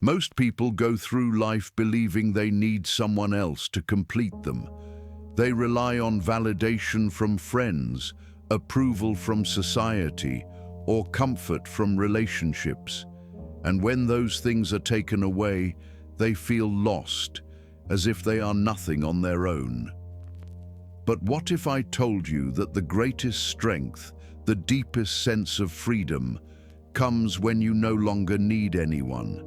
Most people go through life believing they need someone else to complete them. They rely on validation from friends, approval from society, or comfort from relationships. And when those things are taken away, they feel lost, as if they are nothing on their own. But what if I told you that the greatest strength, the deepest sense of freedom, comes when you no longer need anyone?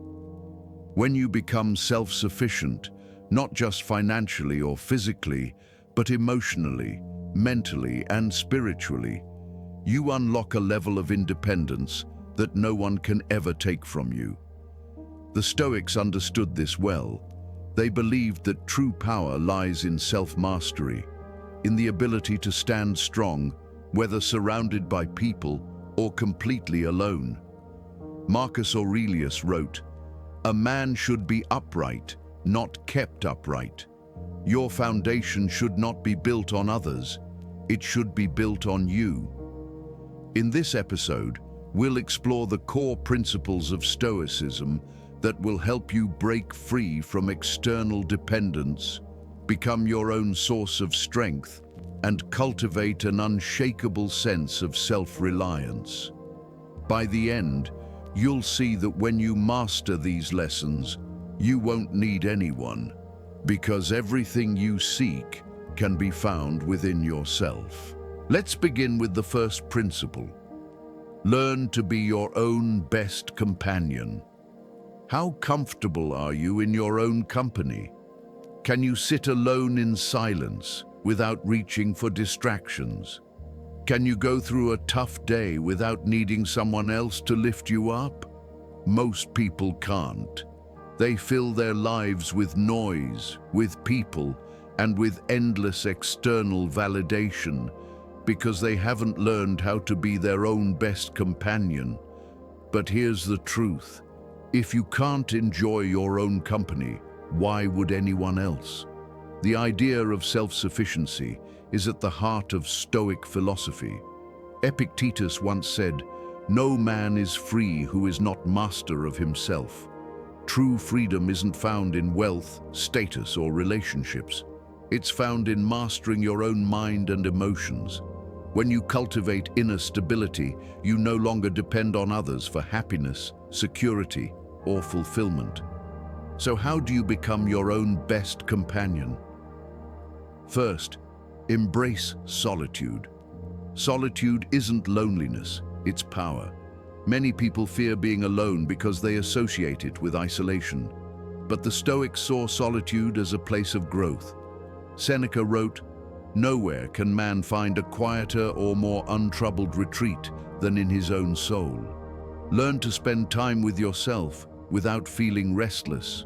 When you become self-sufficient, not just financially or physically, but emotionally, mentally, and spiritually, you unlock a level of independence that no one can ever take from you. The Stoics understood this well. They believed that true power lies in self-mastery, in the ability to stand strong, whether surrounded by people or completely alone. Marcus Aurelius wrote, "A man should be upright, not kept upright. Your foundation should not be built on others, it should be built on you." In this episode, we'll explore the core principles of Stoicism that will help you break free from external dependence, become your own source of strength, and cultivate an unshakable sense of self-reliance. By the end, you'll see that when you master these lessons, you won't need anyone, because everything you seek can be found within yourself. Let's begin with the first principle. Learn to be your own best companion. How comfortable are you in your own company? Can you sit alone in silence without reaching for distractions? Can you go through a tough day without needing someone else to lift you up? Most people can't. They fill their lives with noise, with people, and with endless external validation because they haven't learned how to be their own best companion. But here's the truth. If you can't enjoy your own company, why would anyone else? The idea of self-sufficiency is at the heart of Stoic philosophy. Epictetus once said, "No man is free who is not master of himself." True freedom isn't found in wealth, status, or relationships. It's found in mastering your own mind and emotions. When you cultivate inner stability, you no longer depend on others for happiness, security, or fulfillment. So how do you become your own best companion? First, embrace solitude. Solitude isn't loneliness, it's power. Many people fear being alone because they associate it with isolation. But the Stoics saw solitude as a place of growth. Seneca wrote, "Nowhere can man find a quieter or more untroubled retreat than in his own soul." Learn to spend time with yourself without feeling restless.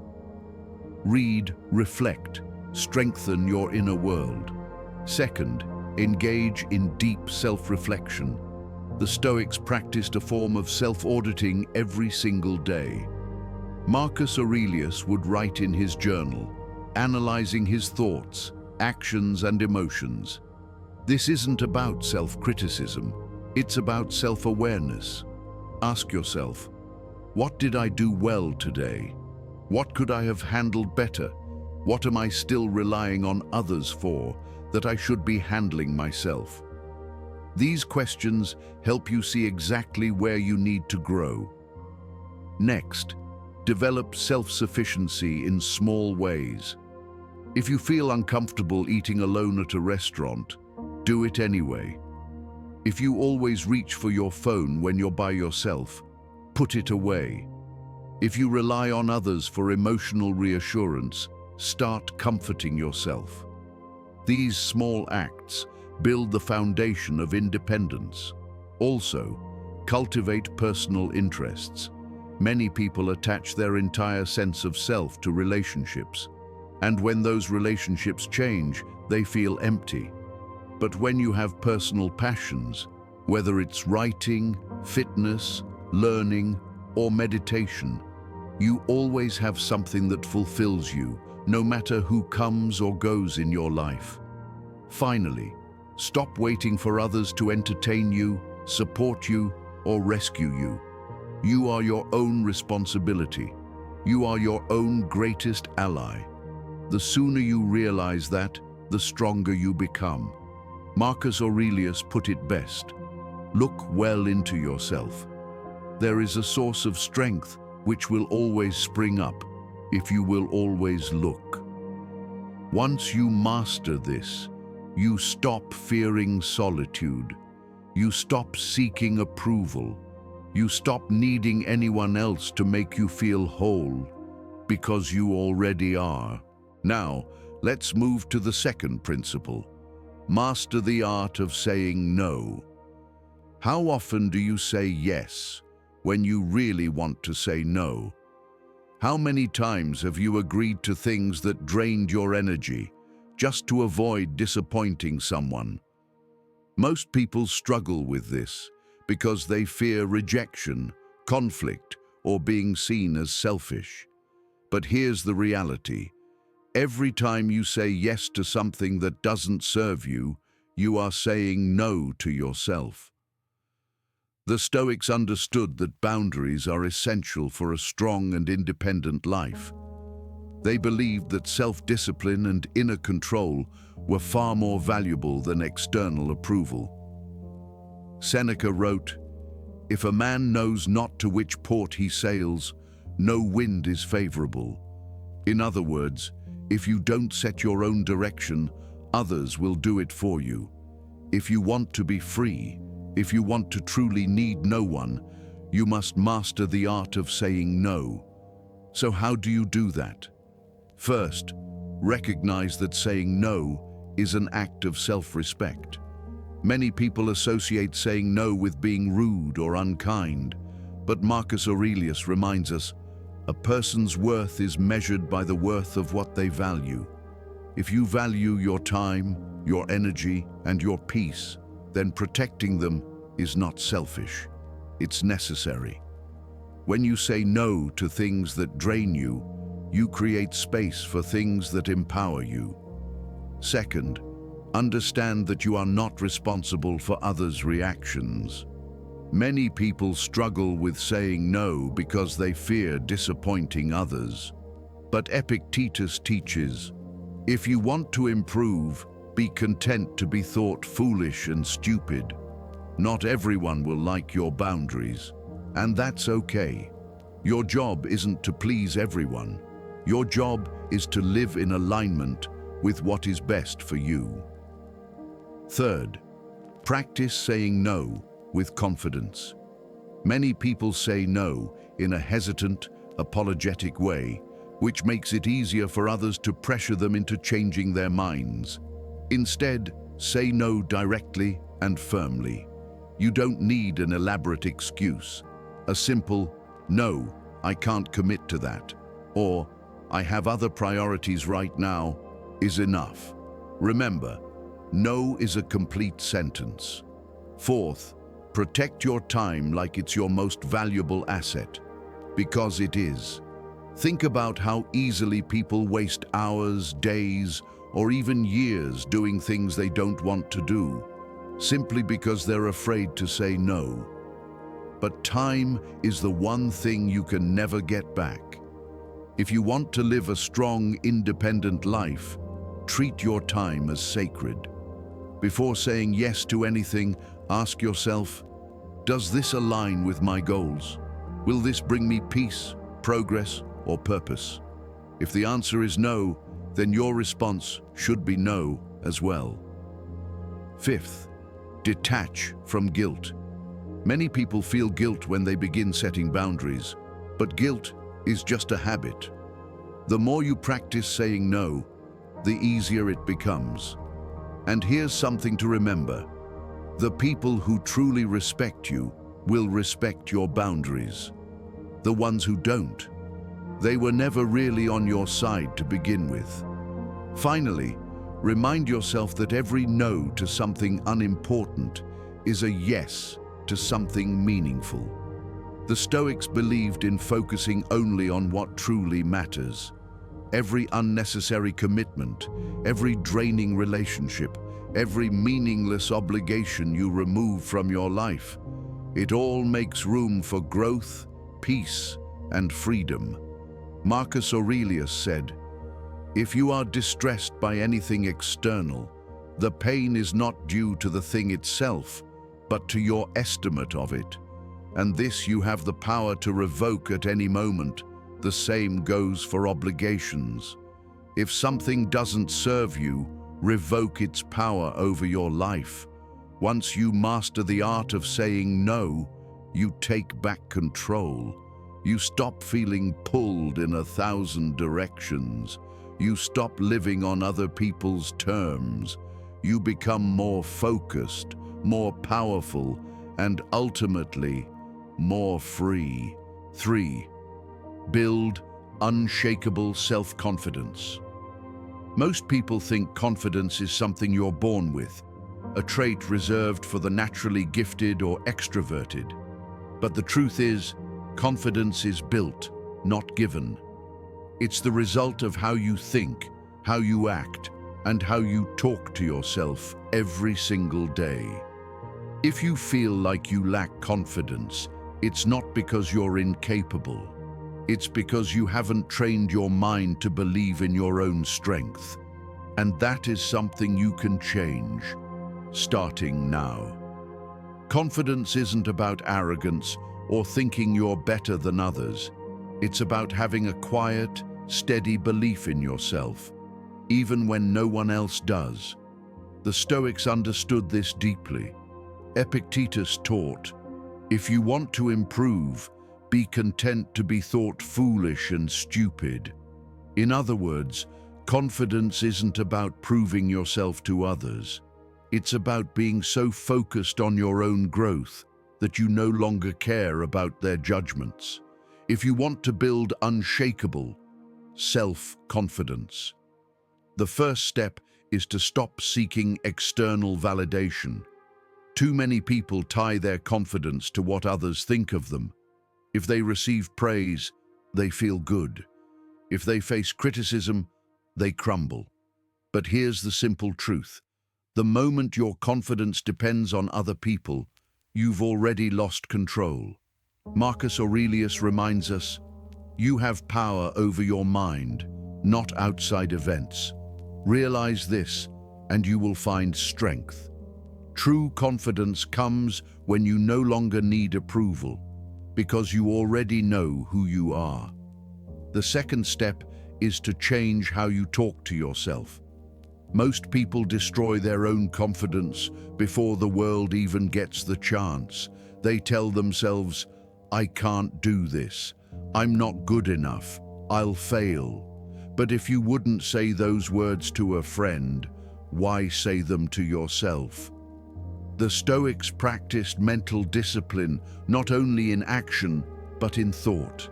Read, reflect, strengthen your inner world. Second, engage in deep self-reflection. The Stoics practiced a form of self-auditing every single day. Marcus Aurelius would write in his journal, analyzing his thoughts, actions, and emotions. This isn't about self-criticism, it's about self-awareness. Ask yourself, what did I do well today? What could I have handled better? What am I still relying on others for that I should be handling myself? These questions help you see exactly where you need to grow. Next, develop self-sufficiency in small ways. If you feel uncomfortable eating alone at a restaurant, do it anyway. If you always reach for your phone when you're by yourself, put it away. If you rely on others for emotional reassurance, start comforting yourself. These small acts build the foundation of independence. Also, cultivate personal interests. Many people attach their entire sense of self to relationships, and when those relationships change, they feel empty. But when you have personal passions, whether it's writing, fitness, learning, or meditation, you always have something that fulfills you, no matter who comes or goes in your life. Finally, stop waiting for others to entertain you, support you, or rescue you. You are your own responsibility. You are your own greatest ally. The sooner you realize that, the stronger you become. Marcus Aurelius put it best. Look well into yourself. There is a source of strength which will always spring up if you will always look. Once you master this, you stop fearing solitude. You stop seeking approval. You stop needing anyone else to make you feel whole, because you already are. Now, let's move to the second principle. Master the art of saying no. How often do you say yes when you really want to say no? How many times have you agreed to things that drained your energy just to avoid disappointing someone? Most people struggle with this because they fear rejection, conflict, or being seen as selfish. But here's the reality. Every time you say yes to something that doesn't serve you, you are saying no to yourself. The Stoics understood that boundaries are essential for a strong and independent life. They believed that self-discipline and inner control were far more valuable than external approval. Seneca wrote, "If a man knows not to which port he sails, no wind is favorable." In other words, if you don't set your own direction, others will do it for you. If you want to be free, if you want to truly need no one, you must master the art of saying no. So how do you do that? First, recognize that saying no is an act of self-respect. Many people associate saying no with being rude or unkind, but Marcus Aurelius reminds us, a person's worth is measured by the worth of what they value. If you value your time, your energy, and your peace, then protecting them is not selfish. It's necessary. When you say no to things that drain you, you create space for things that empower you. Second, understand that you are not responsible for others' reactions. Many people struggle with saying no because they fear disappointing others. But Epictetus teaches, if you want to improve, be content to be thought foolish and stupid. Not everyone will like your boundaries, and that's okay. Your job isn't to please everyone. Your job is to live in alignment with what is best for you. Third, practice saying no with confidence. Many people say no in a hesitant, apologetic way, which makes it easier for others to pressure them into changing their minds. Instead, say no directly and firmly. You don't need an elaborate excuse. A simple, "No, I can't commit to that," or "I have other priorities right now," is enough. Remember, no is a complete sentence. Fourth, protect your time like it's your most valuable asset, because it is. Think about how easily people waste hours, days, or even years doing things they don't want to do, simply because they're afraid to say no. But time is the one thing you can never get back. If you want to live a strong, independent life, treat your time as sacred. Before saying yes to anything, ask yourself, does this align with my goals? Will this bring me peace, progress, or purpose? If the answer is no, then your response should be no as well. Fifth, detach from guilt. Many people feel guilt when they begin setting boundaries, but guilt is just a habit. The more you practice saying no, the easier it becomes. And here's something to remember. The people who truly respect you will respect your boundaries. The ones who don't, they were never really on your side to begin with. Finally, remind yourself that every no to something unimportant is a yes to something meaningful. The Stoics believed in focusing only on what truly matters. Every unnecessary commitment, every draining relationship, every meaningless obligation you remove from your life, it all makes room for growth, peace, and freedom. Marcus Aurelius said, "If you are distressed by anything external, the pain is not due to the thing itself, but to your estimate of it. And this you have the power to revoke at any moment. The same goes for obligations. If something doesn't serve you, revoke its power over your life. Once you master the art of saying no, you take back control. You stop feeling pulled in 1,000 directions. You stop living on other people's terms. You become more focused, more powerful, and ultimately, more free." 3. Build unshakable self-confidence. Most people think confidence is something you're born with, a trait reserved for the naturally gifted or extroverted. But the truth is, confidence is built, not given. It's the result of how you think, how you act, and how you talk to yourself every single day. If you feel like you lack confidence, it's not because you're incapable. It's because you haven't trained your mind to believe in your own strength. And that is something you can change, starting now. Confidence isn't about arrogance or thinking you're better than others. It's about having a quiet, steady belief in yourself, even when no one else does. The Stoics understood this deeply. Epictetus taught, "If you want to improve, be content to be thought foolish and stupid." In other words, confidence isn't about proving yourself to others. It's about being so focused on your own growth that you no longer care about their judgments. If you want to build unshakable self-confidence, the first step is to stop seeking external validation. Too many people tie their confidence to what others think of them. If they receive praise, they feel good. If they face criticism, they crumble. But here's the simple truth. The moment your confidence depends on other people, you've already lost control. Marcus Aurelius reminds us, "You have power over your mind, not outside events. Realize this, and you will find strength." True confidence comes when you no longer need approval, because you already know who you are. The second step is to change how you talk to yourself. Most people destroy their own confidence before the world even gets the chance. They tell themselves, "I can't do this. I'm not good enough. I'll fail." But if you wouldn't say those words to a friend, why say them to yourself? The Stoics practiced mental discipline not only in action, but in thought.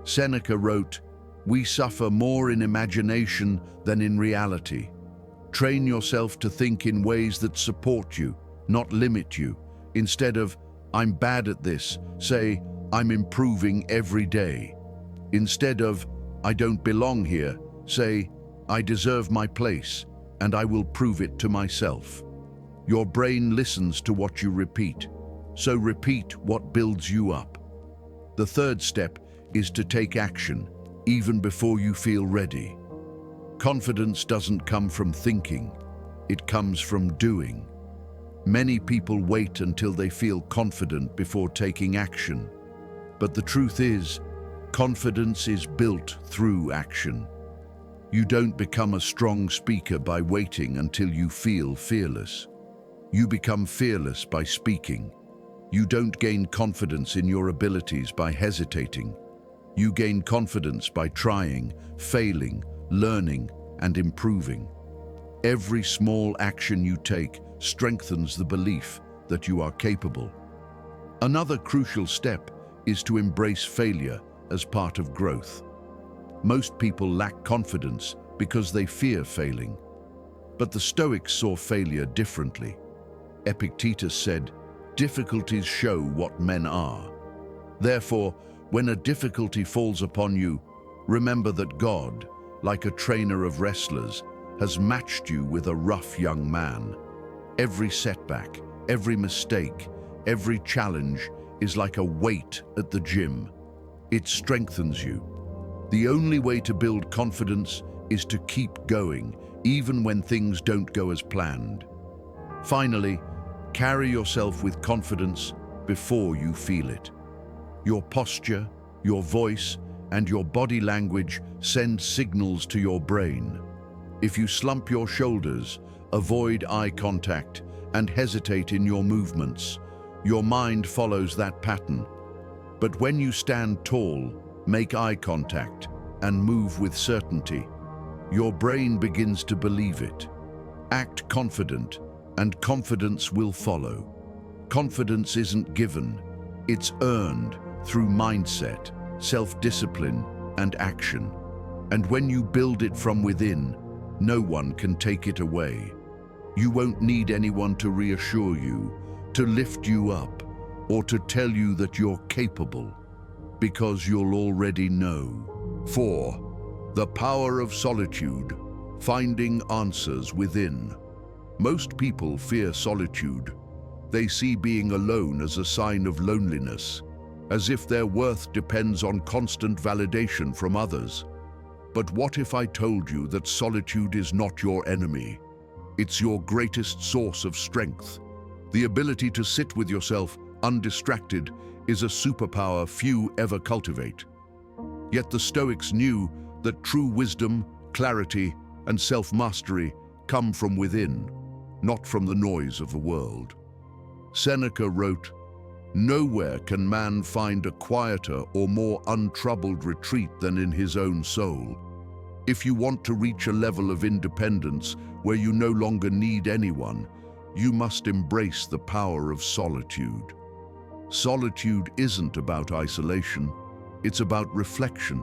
Seneca wrote, "We suffer more in imagination than in reality." Train yourself to think in ways that support you, not limit you. Instead of, "I'm bad at this," say, "I'm improving every day." Instead of, "I don't belong here," say, "I deserve my place, and I will prove it to myself." Your brain listens to what you repeat, so repeat what builds you up. The third step is to take action, even before you feel ready. Confidence doesn't come from thinking, it comes from doing. Many people wait until they feel confident before taking action. But the truth is, confidence is built through action. You don't become a strong speaker by waiting until you feel fearless. You become fearless by speaking. You don't gain confidence in your abilities by hesitating. You gain confidence by trying, failing, learning, and improving. Every small action you take strengthens the belief that you are capable. Another crucial step is to embrace failure as part of growth. Most people lack confidence because they fear failing. But the Stoics saw failure differently. Epictetus said, "Difficulties show what men are." Therefore, when a difficulty falls upon you, remember that God, like a trainer of wrestlers, has matched you with a rough young man. Every setback, every mistake, every challenge is like a weight at the gym. It strengthens you. The only way to build confidence is to keep going, even when things don't go as planned. Finally, carry yourself with confidence before you feel it. Your posture, your voice, and your body language send signals to your brain. If you slump your shoulders, avoid eye contact, and hesitate in your movements, your mind follows that pattern. But when you stand tall, make eye contact, and move with certainty, your brain begins to believe it. Act confident, and confidence will follow. Confidence isn't given, it's earned through mindset, self-discipline, and action. And when you build it from within, no one can take it away. You won't need anyone to reassure you, to lift you up, or to tell you that you're capable, because you'll already know. 4. The power of solitude, finding answers within. Most people fear solitude. They see being alone as a sign of loneliness, as if their worth depends on constant validation from others. But what if I told you that solitude is not your enemy? It's your greatest source of strength. The ability to sit with yourself undistracted is a superpower few ever cultivate. Yet the Stoics knew that true wisdom, clarity, and self-mastery come from within, not from the noise of the world. Seneca wrote, "Nowhere can man find a quieter or more untroubled retreat than in his own soul." If you want to reach a level of independence where you no longer need anyone, you must embrace the power of solitude. Solitude isn't about isolation, it's about reflection.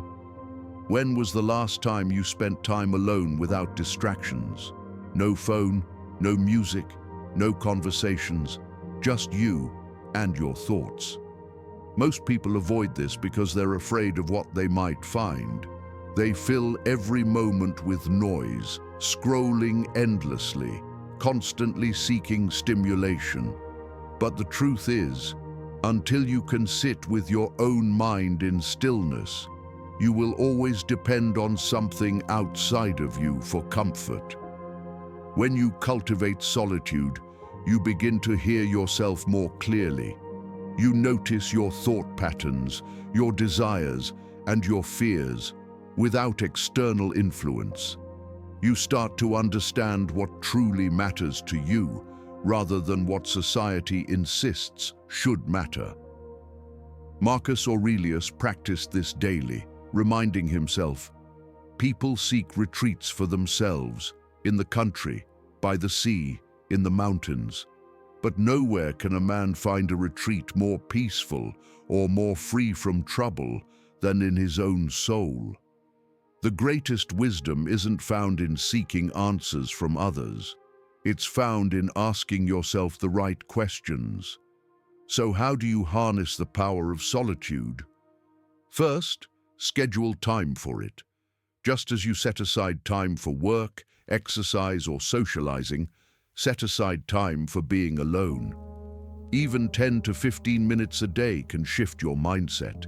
When was the last time you spent time alone without distractions? No phone, no music, no conversations, just you and your thoughts. Most people avoid this because they're afraid of what they might find. They fill every moment with noise, scrolling endlessly, constantly seeking stimulation. But the truth is, until you can sit with your own mind in stillness, you will always depend on something outside of you for comfort. When you cultivate solitude, you begin to hear yourself more clearly. You notice your thought patterns, your desires, and your fears without external influence. You start to understand what truly matters to you, rather than what society insists should matter. Marcus Aurelius practiced this daily, reminding himself, "People seek retreats for themselves, in the country, by the sea, in the mountains. But nowhere can a man find a retreat more peaceful or more free from trouble than in his own soul." The greatest wisdom isn't found in seeking answers from others. It's found in asking yourself the right questions. So how do you harness the power of solitude? First, schedule time for it. Just as you set aside time for work, exercise, or socializing, set aside time for being alone. Even 10 to 15 minutes a day can shift your mindset.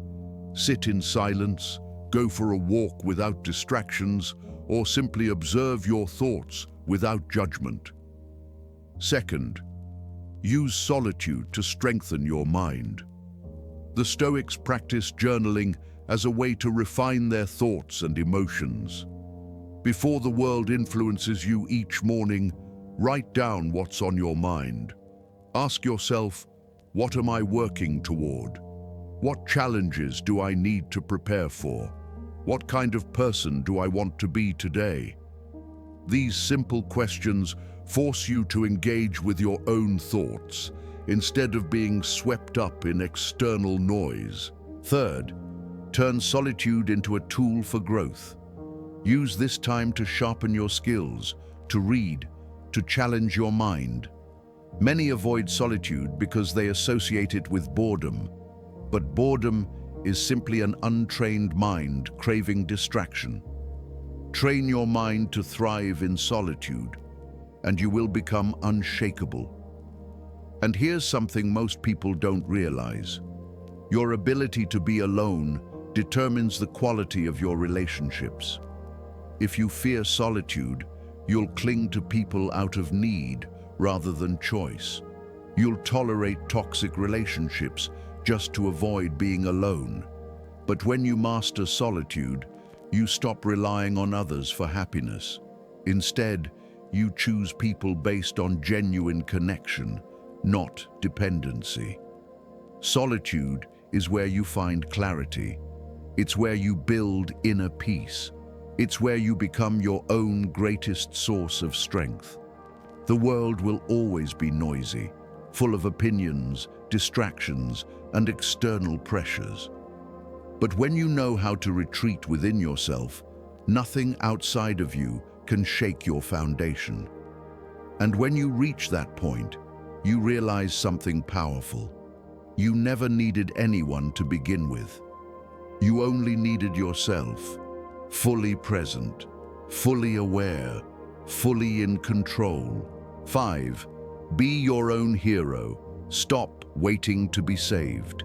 Sit in silence, go for a walk without distractions, or simply observe your thoughts without judgment. Second, use solitude to strengthen your mind. The Stoics practiced journaling as a way to refine their thoughts and emotions. Before the world influences you each morning, write down what's on your mind. Ask yourself, what am I working toward? What challenges do I need to prepare for? What kind of person do I want to be today? These simple questions force you to engage with your own thoughts instead of being swept up in external noise. Third, turn solitude into a tool for growth. Use this time to sharpen your skills, to read, to challenge your mind. Many avoid solitude because they associate it with boredom, but boredom is simply an untrained mind craving distraction. Train your mind to thrive in solitude, and you will become unshakable. And here's something most people don't realize. Your ability to be alone determines the quality of your relationships. If you fear solitude, you'll cling to people out of need rather than choice. You'll tolerate toxic relationships just to avoid being alone. But when you master solitude, you stop relying on others for happiness. Instead, you choose people based on genuine connection, not dependency. Solitude is where you find clarity. It's where you build inner peace. It's where you become your own greatest source of strength. The world will always be noisy, full of opinions, distractions, and external pressures. But when you know how to retreat within yourself, nothing outside of you can shake your foundation. And when you reach that point, you realize something powerful. You never needed anyone to begin with. You only needed yourself, fully present, fully aware, fully in control. 5. Be your own hero. Stop waiting to be saved.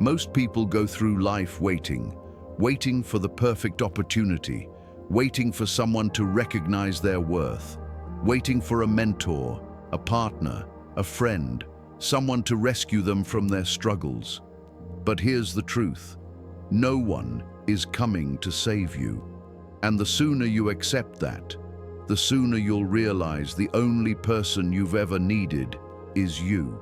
Most people go through life waiting for the perfect opportunity, waiting for someone to recognize their worth, waiting for a mentor, a partner, a friend, someone to rescue them from their struggles. But here's the truth. No one is coming to save you. And the sooner you accept that, the sooner you'll realize the only person you've ever needed is you.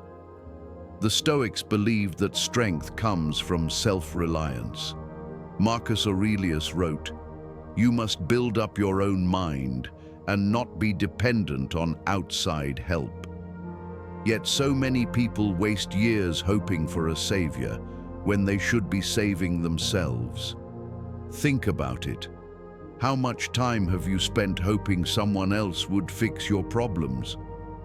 The Stoics believed that strength comes from self-reliance. Marcus Aurelius wrote, "You must build up your own mind and not be dependent on outside help." Yet so many people waste years hoping for a savior when they should be saving themselves. Think about it. How much time have you spent hoping someone else would fix your problems?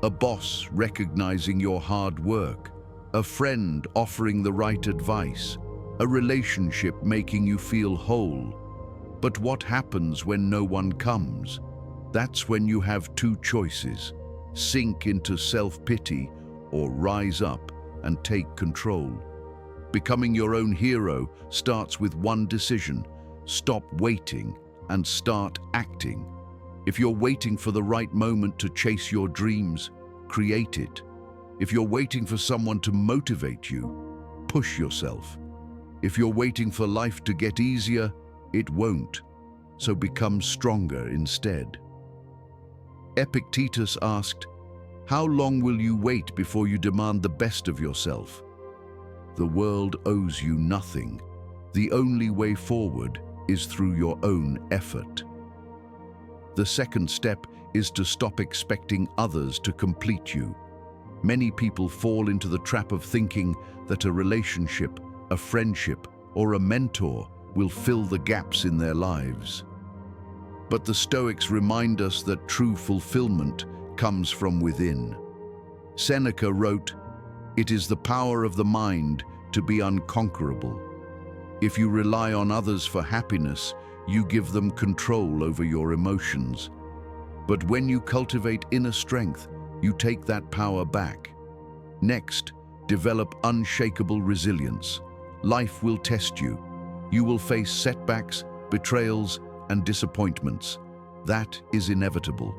A boss recognizing your hard work, a friend offering the right advice, a relationship making you feel whole. But what happens when no one comes? That's when you have two choices: sink into self-pity or rise up and take control. Becoming your own hero starts with one decision: stop waiting and start acting. If you're waiting for the right moment to chase your dreams, create it. If you're waiting for someone to motivate you, push yourself. If you're waiting for life to get easier, it won't. So become stronger instead. Epictetus asked, "How long will you wait before you demand the best of yourself?" The world owes you nothing. The only way forward is through your own effort. The second step is to stop expecting others to complete you. Many people fall into the trap of thinking that a relationship, a friendship, or a mentor will fill the gaps in their lives. But the Stoics remind us that true fulfillment comes from within. Seneca wrote, "It is the power of the mind to be unconquerable. If you rely on others for happiness, you give them control over your emotions. But when you cultivate inner strength, you take that power back." Next, develop unshakable resilience. Life will test you. You will face setbacks, betrayals, and disappointments. That is inevitable.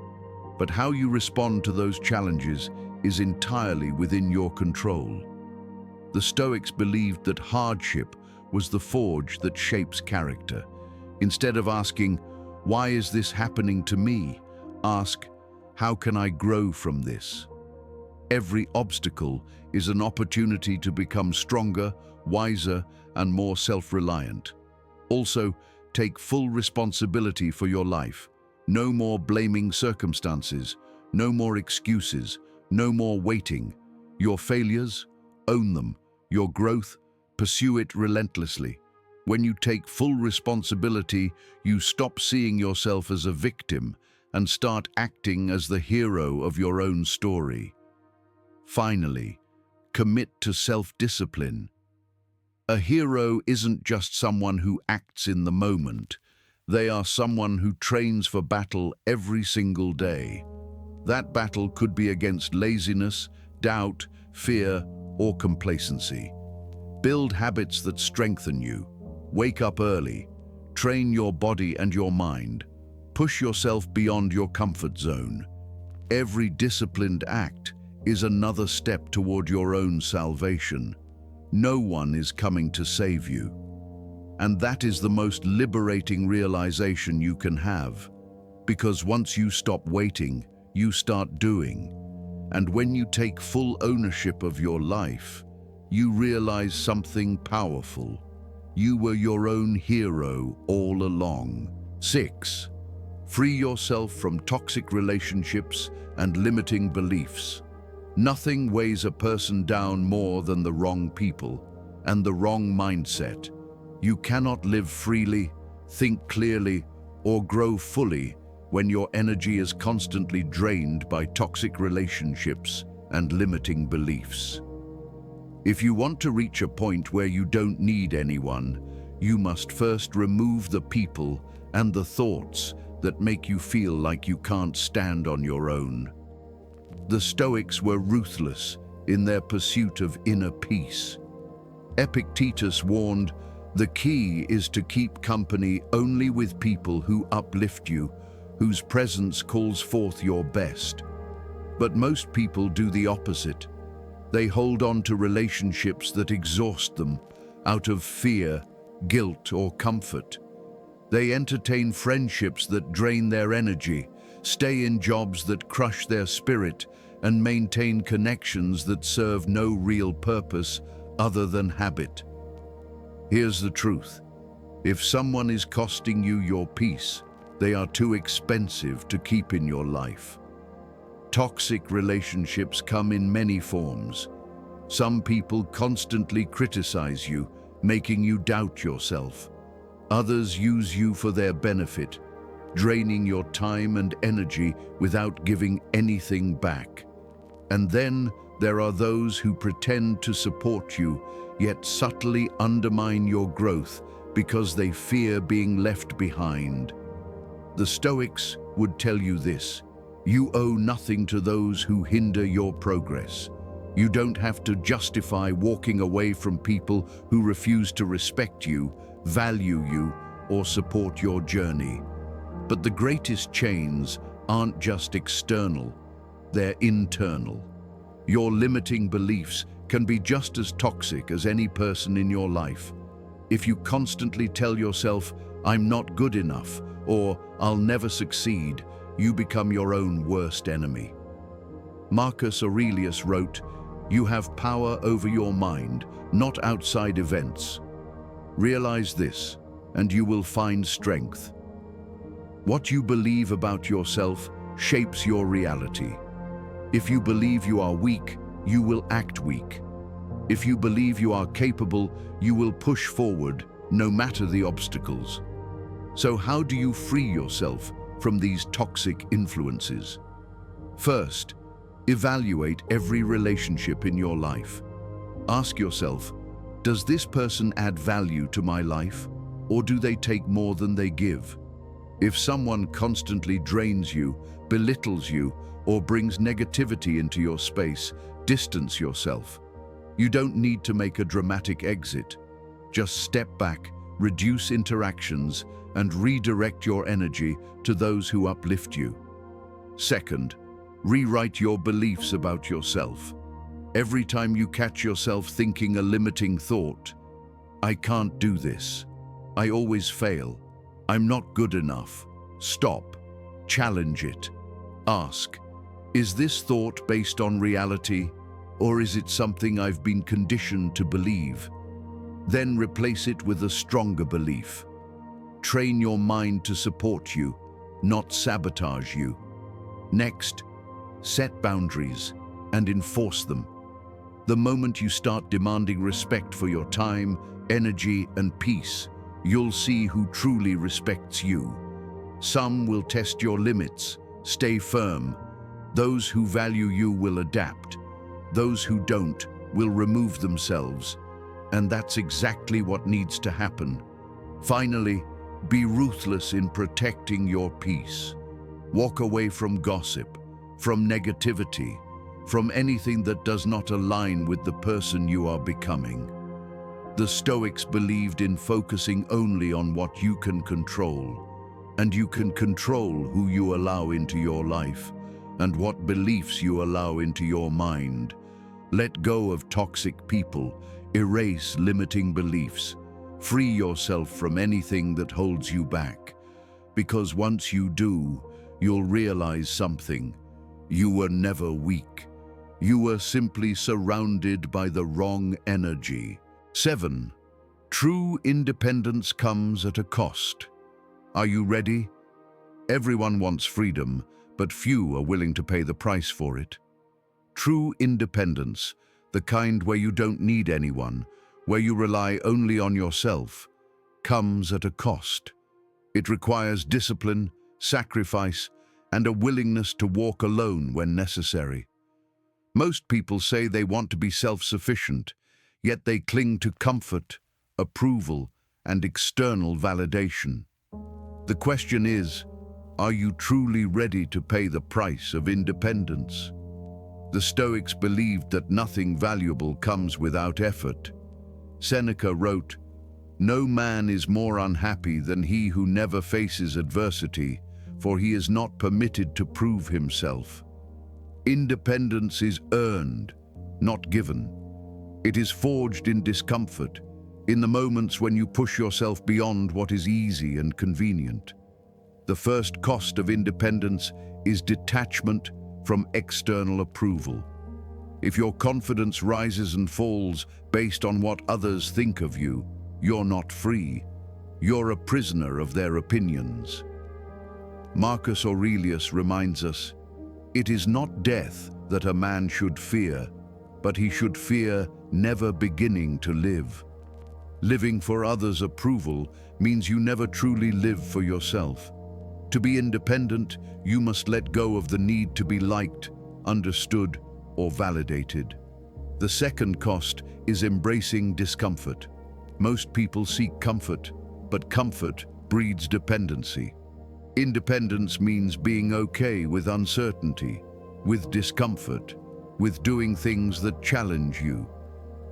But how you respond to those challenges is entirely within your control. The Stoics believed that hardship was the forge that shapes character. Instead of asking, "Why is this happening to me?" ask, "How can I grow from this?" Every obstacle is an opportunity to become stronger, wiser, and more self-reliant. Also, take full responsibility for your life. No more blaming circumstances, no more excuses, no more waiting. Your failures, own them. Your growth, pursue it relentlessly. When you take full responsibility, you stop seeing yourself as a victim and start acting as the hero of your own story. Finally, commit to self-discipline. A hero isn't just someone who acts in the moment. They are someone who trains for battle every single day. That battle could be against laziness, doubt, fear, or complacency. Build habits that strengthen you. Wake up early. Train your body and your mind. Push yourself beyond your comfort zone. Every disciplined act is another step toward your own salvation. No one is coming to save you. And that is the most liberating realization you can have, because once you stop waiting, you start doing. And when you take full ownership of your life, you realize something powerful. You were your own hero all along. 6. Free yourself from toxic relationships and limiting beliefs. Nothing weighs a person down more than the wrong people and the wrong mindset. You cannot live freely, think clearly, or grow fully when your energy is constantly drained by toxic relationships and limiting beliefs. If you want to reach a point where you don't need anyone, you must first remove the people and the thoughts that make you feel like you can't stand on your own. The Stoics were ruthless in their pursuit of inner peace. Epictetus warned, "The key is to keep company only with people who uplift you, whose presence calls forth your best." But most people do the opposite. They hold on to relationships that exhaust them out of fear, guilt, or comfort. They entertain friendships that drain their energy, stay in jobs that crush their spirit, and maintain connections that serve no real purpose other than habit. Here's the truth. If someone is costing you your peace, they are too expensive to keep in your life. Toxic relationships come in many forms. Some people constantly criticize you, making you doubt yourself. Others use you for their benefit, draining your time and energy without giving anything back. And then there are those who pretend to support you, yet subtly undermine your growth because they fear being left behind. The Stoics would tell you this: you owe nothing to those who hinder your progress. You don't have to justify walking away from people who refuse to respect you, value you, or support your journey. But the greatest chains aren't just external, they're internal. Your limiting beliefs can be just as toxic as any person in your life. If you constantly tell yourself, "I'm not good enough," or "I'll never succeed," you become your own worst enemy. Marcus Aurelius wrote, "You have power over your mind, not outside events. Realize this, and you will find strength." What you believe about yourself shapes your reality. If you believe you are weak, you will act weak. If you believe you are capable, you will push forward, no matter the obstacles. So how do you free yourself from these toxic influences? First, evaluate every relationship in your life. Ask yourself, does this person add value to my life, or do they take more than they give? If someone constantly drains you, belittles you, or brings negativity into your space, distance yourself. You don't need to make a dramatic exit. Just step back, reduce interactions, and redirect your energy to those who uplift you. Second, rewrite your beliefs about yourself. Every time you catch yourself thinking a limiting thought, "I can't do this," "I always fail," "I'm not good enough," stop, challenge it. Ask, is this thought based on reality, or is it something I've been conditioned to believe? Then replace it with a stronger belief. Train your mind to support you, not sabotage you. Next, set boundaries and enforce them. The moment you start demanding respect for your time, energy, and peace, you'll see who truly respects you. Some will test your limits, stay firm. Those who value you will adapt. Those who don't will remove themselves. And that's exactly what needs to happen. Finally, be ruthless in protecting your peace. Walk away from gossip, from negativity, from anything that does not align with the person you are becoming. The Stoics believed in focusing only on what you can control, and you can control who you allow into your life and what beliefs you allow into your mind. Let go of toxic people, erase limiting beliefs, free yourself from anything that holds you back. Because once you do, you'll realize something. You were never weak. You were simply surrounded by the wrong energy. 7. True independence comes at a cost. Are you ready? Everyone wants freedom, but few are willing to pay the price for it. True independence, the kind where you don't need anyone, where you rely only on yourself, comes at a cost. It requires discipline, sacrifice, and a willingness to walk alone when necessary. Most people say they want to be self-sufficient, yet they cling to comfort, approval, and external validation. The question is, are you truly ready to pay the price of independence? The Stoics believed that nothing valuable comes without effort. Seneca wrote, "No man is more unhappy than he who never faces adversity, for he is not permitted to prove himself." Independence is earned, not given. It is forged in discomfort, in the moments when you push yourself beyond what is easy and convenient. The first cost of independence is detachment from external approval. If your confidence rises and falls based on what others think of you, you're not free. You're a prisoner of their opinions. Marcus Aurelius reminds us, "It is not death that a man should fear, but he should fear never beginning to live." Living for others' approval means you never truly live for yourself. To be independent, you must let go of the need to be liked, understood, or validated. The second cost is embracing discomfort. Most people seek comfort, but comfort breeds dependency. Independence means being okay with uncertainty, with discomfort, with doing things that challenge you.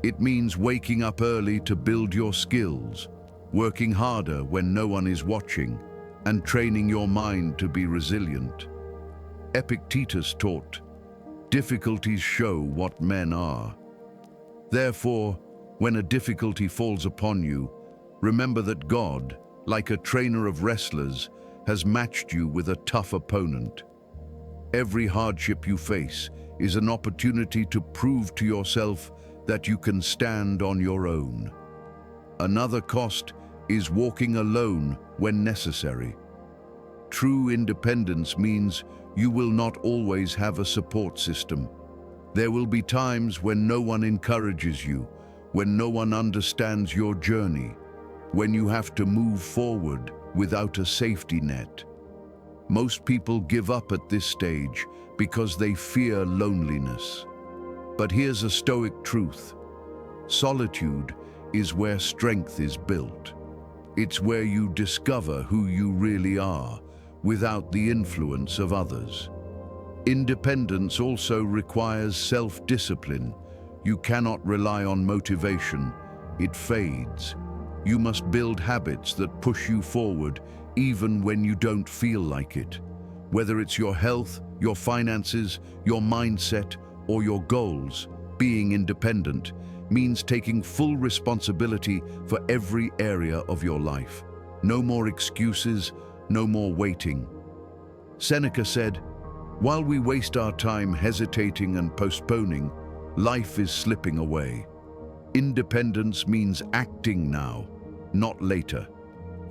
It means waking up early to build your skills, working harder when no one is watching, and training your mind to be resilient. Epictetus taught, "Difficulties show what men are." Therefore, when a difficulty falls upon you, remember that God, like a trainer of wrestlers, has matched you with a tough opponent. Every hardship you face is an opportunity to prove to yourself that you can stand on your own. Another cost is walking alone when necessary. True independence means you will not always have a support system. There will be times when no one encourages you, when no one understands your journey, when you have to move forward without a safety net. Most people give up at this stage because they fear loneliness. But here's a Stoic truth. Solitude is where strength is built. It's where you discover who you really are, without the influence of others. Independence also requires self-discipline. You cannot rely on motivation. It fades. You must build habits that push you forward, even when you don't feel like it. Whether it's your health, your finances, your mindset, or your goals, being independent means taking full responsibility for every area of your life. No more excuses, no more waiting. Seneca said, "While we waste our time hesitating and postponing, life is slipping away." Independence means acting now, not later.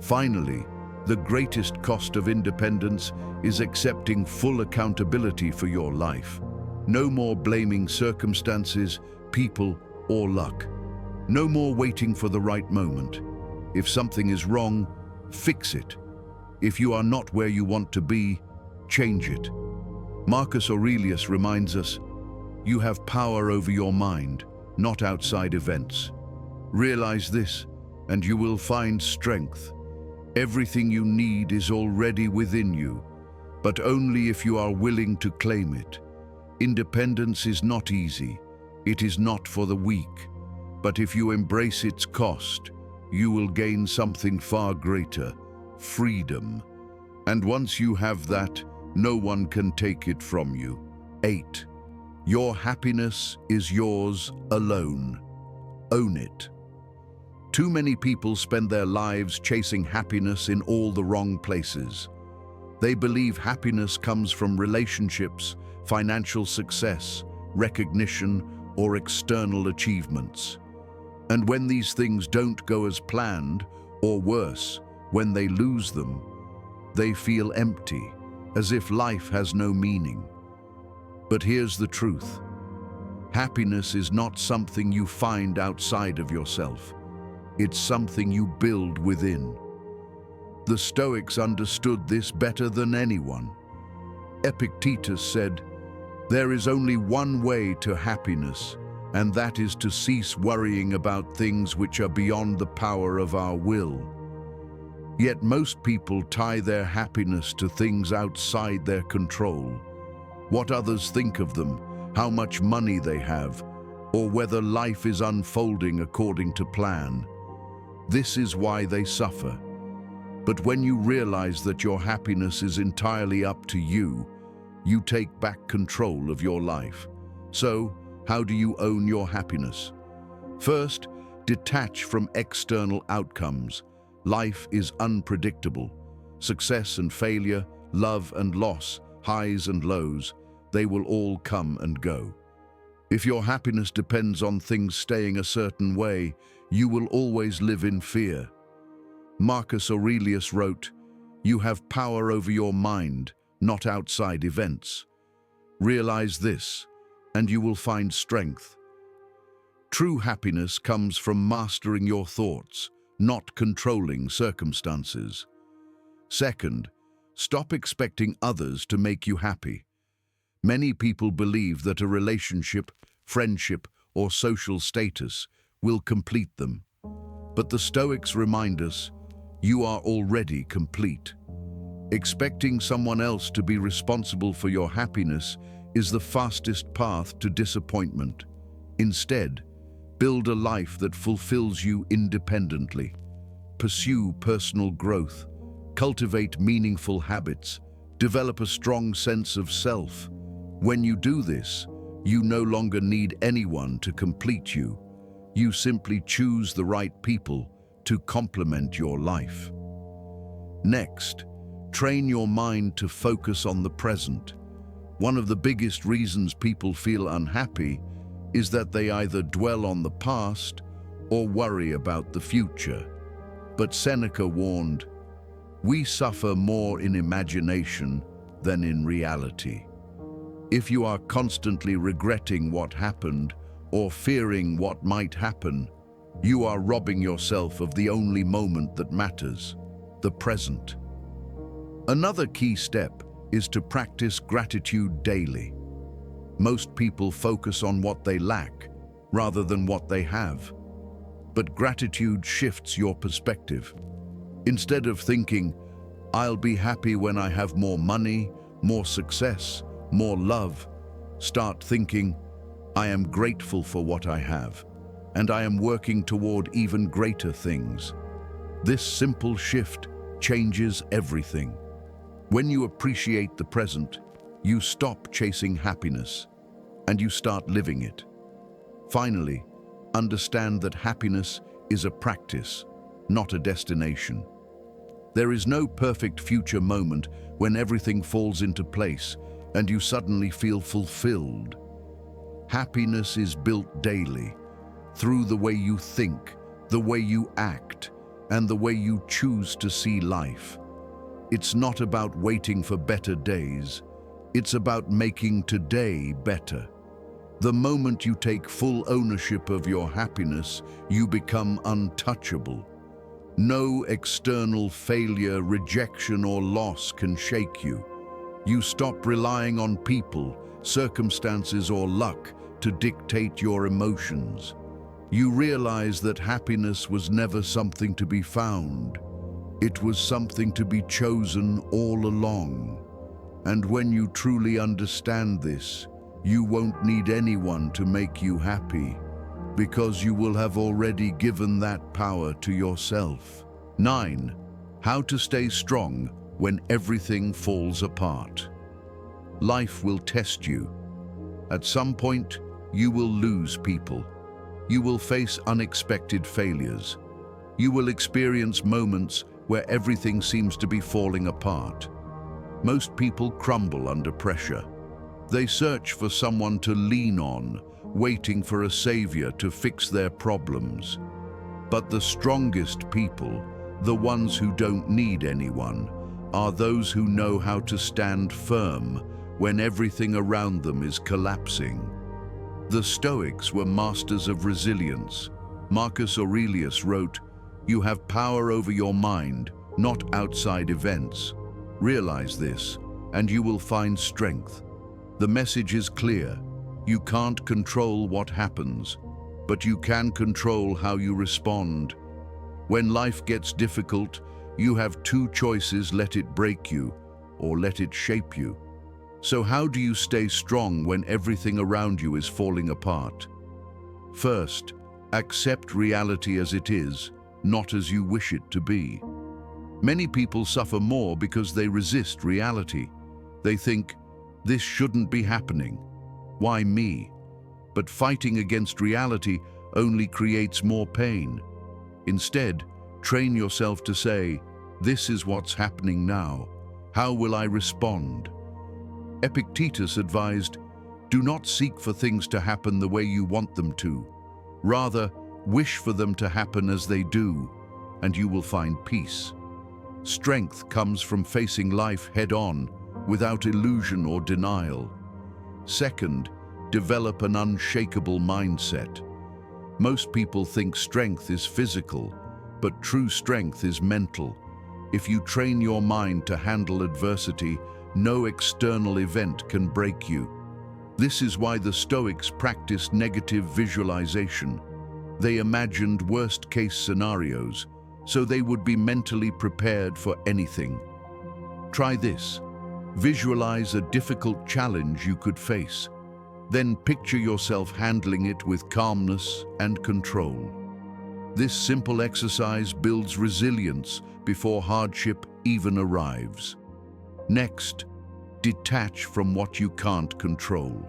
Finally, the greatest cost of independence is accepting full accountability for your life. No more blaming circumstances, people, or luck. No more waiting for the right moment. If something is wrong, fix it. If you are not where you want to be, change it. Marcus Aurelius reminds us, "You have power over your mind, not outside events." Realize this, and you will find strength. Everything you need is already within you, but only if you are willing to claim it. Independence is not easy. It is not for the weak. But if you embrace its cost, you will gain something far greater: freedom. And once you have that, no one can take it from you. 8. Your happiness is yours alone. Own it. Too many people spend their lives chasing happiness in all the wrong places. They believe happiness comes from relationships, financial success, recognition, or external achievements. And when these things don't go as planned, or worse, when they lose them, they feel empty, as if life has no meaning. But here's the truth. Happiness is not something you find outside of yourself. It's something you build within. The Stoics understood this better than anyone. Epictetus said, "There is only one way to happiness, and that is to cease worrying about things which are beyond the power of our will." Yet most people tie their happiness to things outside their control. What others think of them, how much money they have, or whether life is unfolding according to plan. This is why they suffer. But when you realize that your happiness is entirely up to you, you take back control of your life. So, how do you own your happiness? First, detach from external outcomes. Life is unpredictable. Success and failure, love and loss, highs and lows, they will all come and go. If your happiness depends on things staying a certain way, you will always live in fear. Marcus Aurelius wrote, "You have power over your mind, not outside events." Realize this, and you will find strength. True happiness comes from mastering your thoughts, not controlling circumstances. Second, stop expecting others to make you happy. Many people believe that a relationship, friendship, or social status will complete them. But the Stoics remind us, you are already complete. Expecting someone else to be responsible for your happiness is the fastest path to disappointment. Instead, build a life that fulfills you independently. Pursue personal growth. Cultivate meaningful habits. Develop a strong sense of self. When you do this, you no longer need anyone to complete you. You simply choose the right people to complement your life. Next, train your mind to focus on the present. One of the biggest reasons people feel unhappy is that they either dwell on the past or worry about the future. But Seneca warned, "We suffer more in imagination than in reality." If you are constantly regretting what happened or fearing what might happen, you are robbing yourself of the only moment that matters, the present. Another key step is to practice gratitude daily. Most people focus on what they lack rather than what they have. But gratitude shifts your perspective. Instead of thinking, "I'll be happy when I have more money, more success, more love," start thinking, "I am grateful for what I have, and I am working toward even greater things." This simple shift changes everything. When you appreciate the present, you stop chasing happiness, and you start living it. Finally, understand that happiness is a practice, not a destination. There is no perfect future moment when everything falls into place and you suddenly feel fulfilled. Happiness is built daily, through the way you think, the way you act, and the way you choose to see life. It's not about waiting for better days. It's about making today better. The moment you take full ownership of your happiness, you become untouchable. No external failure, rejection, or loss can shake you. You stop relying on people, circumstances, or luck to dictate your emotions. You realize that happiness was never something to be found. It was something to be chosen all along. And when you truly understand this, you won't need anyone to make you happy. because you will have already given that power to yourself. 9. How to stay strong when everything falls apart. Life will test you. At some point, you will lose people. You will face unexpected failures. You will experience moments where everything seems to be falling apart. Most people crumble under pressure. They search for someone to lean on, waiting for a savior to fix their problems. But the strongest people, the ones who don't need anyone, are those who know how to stand firm when everything around them is collapsing. The Stoics were masters of resilience. Marcus Aurelius wrote, "You have power over your mind, not outside events. Realize this, and you will find strength." The message is clear. You can't control what happens, but you can control how you respond. When life gets difficult, you have two choices: let it break you or let it shape you. So how do you stay strong when everything around you is falling apart? First, accept reality as it is, not as you wish it to be. Many people suffer more because they resist reality. They think, "This shouldn't be happening. Why me?" But fighting against reality only creates more pain. Instead, train yourself to say, "This is what's happening now. How will I respond?" Epictetus advised, "Do not seek for things to happen the way you want them to. Rather, wish for them to happen as they do, and you will find peace." Strength comes from facing life head-on, without illusion or denial. Second, develop an unshakable mindset. Most people think strength is physical, but true strength is mental. If you train your mind to handle adversity, no external event can break you. This is why the Stoics practiced negative visualization. They imagined worst-case scenarios, so they would be mentally prepared for anything. Try this. Visualize a difficult challenge you could face. Then picture yourself handling it with calmness and control. This simple exercise builds resilience before hardship even arrives. Next, detach from what you can't control.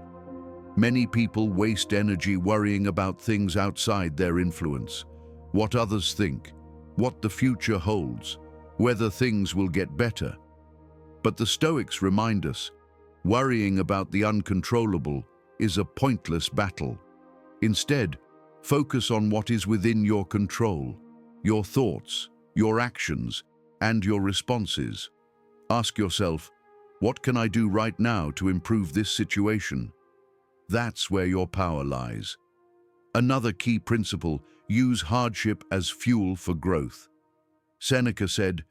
Many people waste energy worrying about things outside their influence. What others think, what the future holds, whether things will get better. But the Stoics remind us, worrying about the uncontrollable is a pointless battle. Instead, focus on what is within your control, your thoughts, your actions, and your responses. Ask yourself, what can I do right now to improve this situation? That's where your power lies. Another key principle, use hardship as fuel for growth. Seneca said,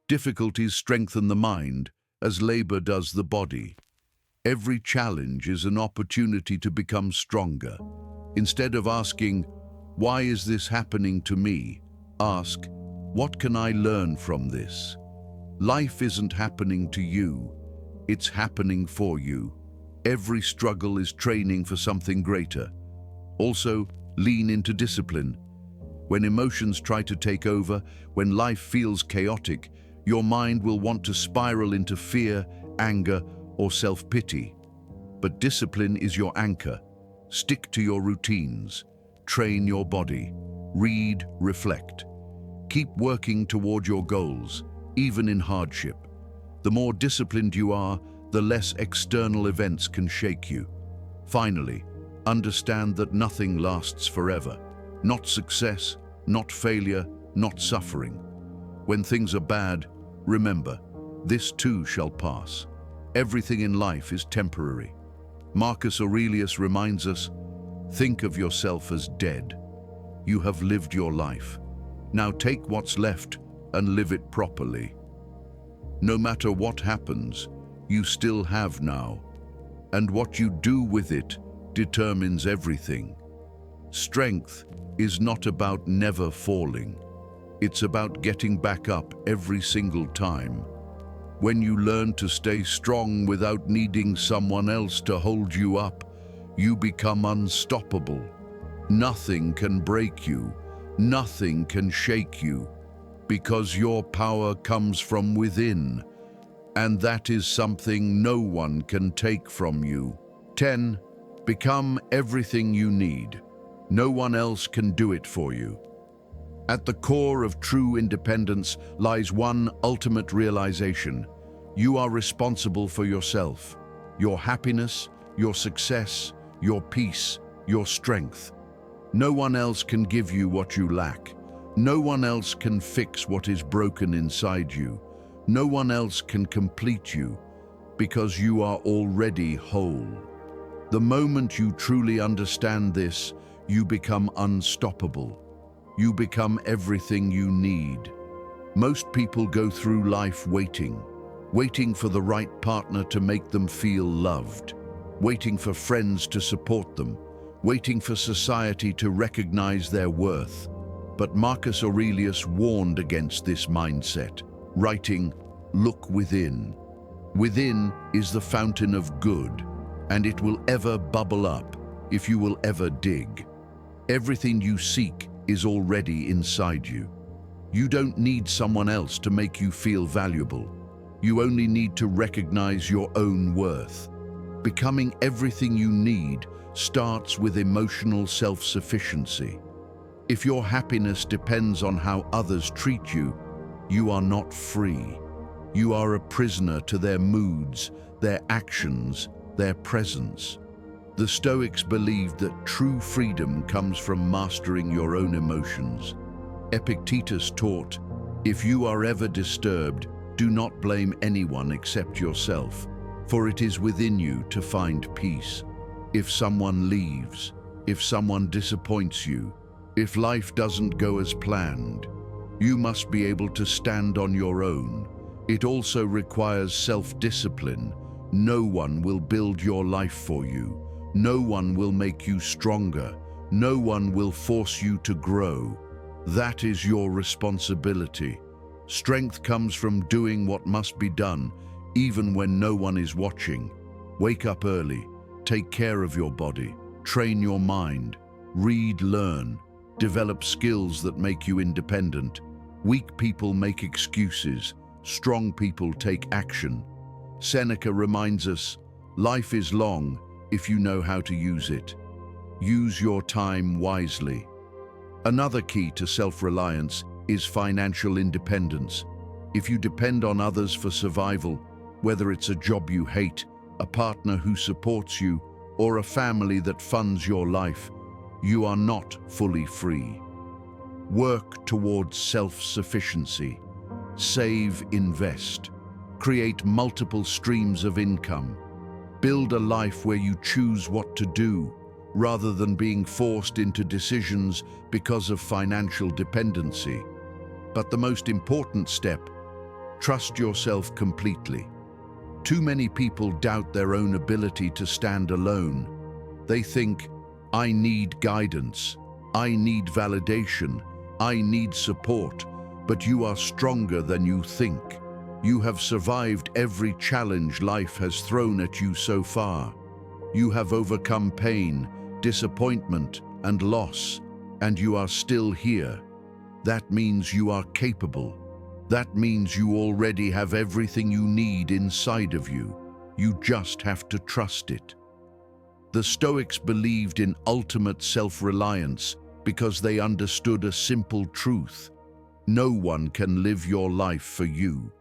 "Difficulties strengthen the mind as labor does the body." Every challenge is an opportunity to become stronger. Instead of asking, "Why is this happening to me?" ask, "What can I learn from this?" Life isn't happening to you, it's happening for you. Every struggle is training for something greater. Also, lean into discipline. When emotions try to take over, when life feels chaotic, your mind will want to spiral into fear, anger, or self-pity. But discipline is your anchor. Stick to your routines. Train your body. Read, reflect. Keep working toward your goals, even in hardship. The more disciplined you are, the less external events can shake you. Finally, understand that nothing lasts forever. Not success, not failure, not suffering. When things are bad, remember, this too shall pass. Everything in life is temporary. Marcus Aurelius reminds us, think of yourself as dead. You have lived your life. Now take what's left and live it properly. No matter what happens, you still have now, and what you do with it determines everything. Strength is not about never falling. It's about getting back up every single time. When you learn to stay strong without needing someone else to hold you up, you become unstoppable. Nothing can break you, nothing can shake you, because your power comes from within, and that is something no one can take from you. 10. Become everything you need. No one else can do it for you. At the core of true independence lies one ultimate realization. You are responsible for yourself, your happiness, your success, your peace, your strength. No one else can give you what you lack. No one else can fix what is broken inside you. No one else can complete you, because you are already whole. The moment you truly understand this, you become unstoppable. You become everything you need. Most people go through life waiting for the right partner to make them feel loved, waiting for friends to support them, waiting for society to recognize their worth. But Marcus Aurelius warned against this mindset, writing, "Look within. Within is the fountain of good, and it will ever bubble up if you will ever dig. Everything you seek is already inside you. You don't need someone else to make you feel valuable. You only need to recognize your own worth. Becoming everything you need starts with emotional self-sufficiency. If your happiness depends on how others treat you, you are not free. You are a prisoner to their moods, their actions, their presence. The Stoics believed that true freedom comes from mastering your own emotions. Epictetus taught, "If you are ever disturbed, do not blame anyone except yourself, for it is within you to find peace." If someone leaves, if someone disappoints you, if life doesn't go as planned, you must be able to stand on your own. It also requires self-discipline. No one will build your life for you. No one will make you stronger. No one will force you to grow. That is your responsibility. Strength comes from doing what must be done, even when no one is watching. Wake up early. Take care of your body. Train your mind. Read, learn. Develop skills that make you independent. Weak people make excuses. Strong people take action. Seneca reminds us, life is long if you know how to use it. Use your time wisely. Another key to self-reliance is financial independence. If you depend on others for survival, whether it's a job you hate, a partner who supports you, or a family that funds your life, you are not fully free. Work towards self-sufficiency. Save, invest. Create multiple streams of income. Build a life where you choose what to do, rather than being forced into decisions because of financial dependency. But the most important step, trust yourself completely. Too many people doubt their own ability to stand alone. They think, I need guidance, I need validation, I need support, but you are stronger than you think. You have survived every challenge life has thrown at you so far. You have overcome pain, disappointment, and loss, and you are still here. That means you are capable. That means you already have everything you need inside of you. You just have to trust it. The Stoics believed in ultimate self-reliance because they understood a simple truth. No one can live your life for you.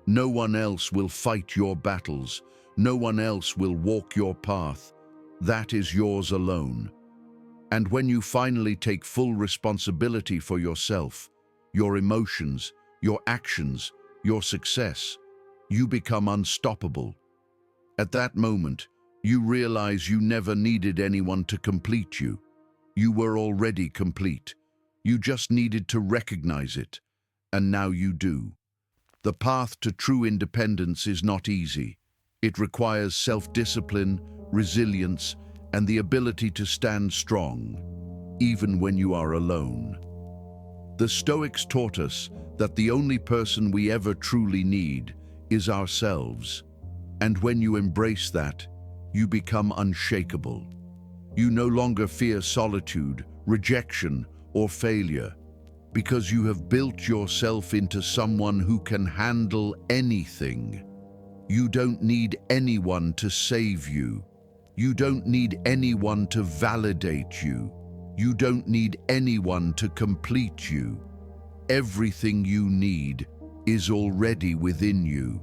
No one else will fight your battles. No one else will walk your path. That is yours alone. And when you finally take full responsibility for yourself, your emotions, your actions, your success, you become unstoppable. At that moment, you realize you never needed anyone to complete you. You were already complete. You just needed to recognize it, and now you do. The path to true independence is not easy. It requires self-discipline, resilience, and the ability to stand strong, even when you are alone. The Stoics taught us that the only person we ever truly need is ourselves. And when you embrace that, you become unshakable. You no longer fear solitude, rejection, or failure, because you have built yourself into someone who can handle anything. You don't need anyone to save you. You don't need anyone to validate you. You don't need anyone to complete you. Everything you need is already within you.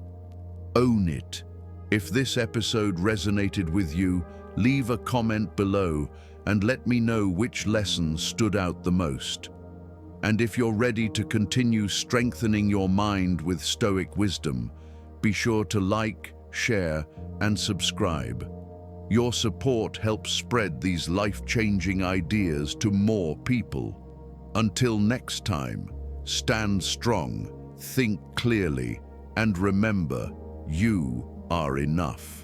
Own it. If this episode resonated with you, leave a comment below and let me know which lessons stood out the most. And if you're ready to continue strengthening your mind with Stoic wisdom, be sure to like, share, and subscribe. Your support helps spread these life-changing ideas to more people. Until next time, stand strong, think clearly, and remember, you are enough.